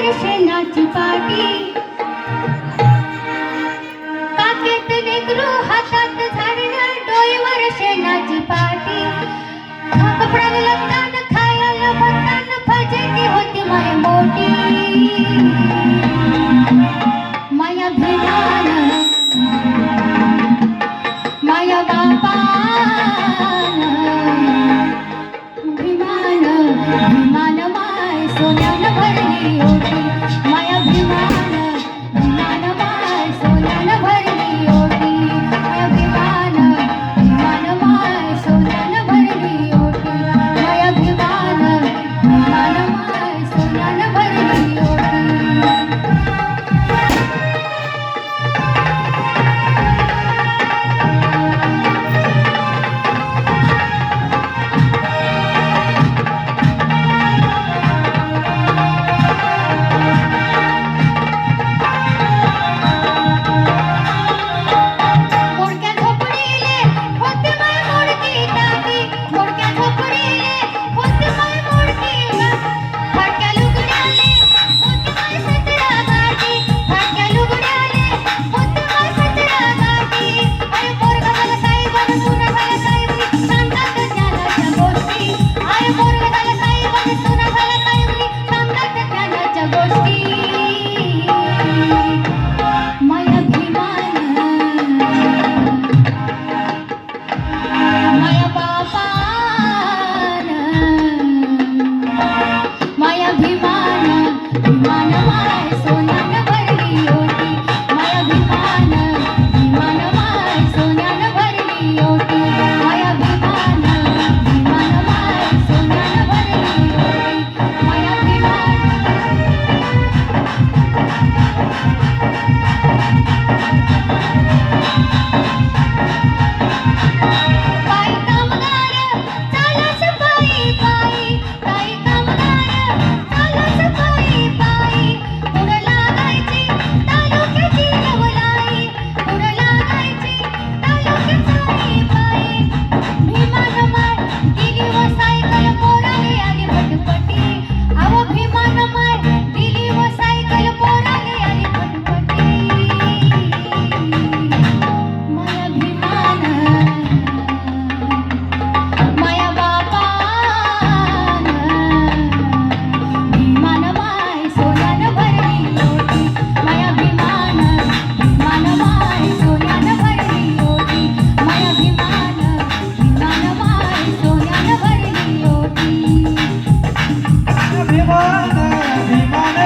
डोईवर शेणाची पाटी, काखेत लेकरू हातात झाडणं, डोईवर शेणाची पाटी. कपड्याला लग्नान खायला भरताना फजिती होती माय मोठी. माया भिमान माया बापान, भिमान भिमान माय सोन्यानं भरली ओटी. माया भिमान भिमान माय सोन्यानं भरली ओटी. माया भिमान भिमान माय सोन्यानं भरली ओटी. माया भिमान भिमान माय सोन्यानं भरली ओटी. मोडक्या झोपडीले होती माय मोडकी टाकी, मोडक्या झोपडीले होती माय मोडकी टाकी. फाटक्या लुगड्याले होती माय सतरा गाठी, फाटक्या लुगड्याले होती माय सतरा गाठी. अरे पोरगा झाला साहेबानं, सुना झाला साहेबनी, सांगतात ज्ञानाच्या गोष्टी. अरे पोरगा झाला साहेबानं, सुना झाला साहेबनी, सांगतात ज्ञानाच्या गोष्टी. माया भिमान माया बापान, माया भिमान भिमान माय सोन्यानं भरली ओटी. माया भिमान भिमान माय सोन्यानं भरली ओटी. माया भिमान भिमान माय सोन्यानं भरली ओटी. माया भिमान बाई कामगार चालस पायी पायी, बाई कामगार चालस पायी पायी. पुढं लागायची तालुक्याची नवलाई, पुढं लागायची तालुक्याची पायी. भिमान माय दिली व सायकल पोराले आली पटपटी. अहो भिमान माय दिली व सायकल पोराले आली पटपटी. माया भिमान माया बापान, भिमान माय सोन्यानं भरली ओटी. माया भिमान भिमान माय सोन्यानं भरली ओटी. माया भिमान भिमान माय सोन्यानं भरली ओटी. भिमान भिमान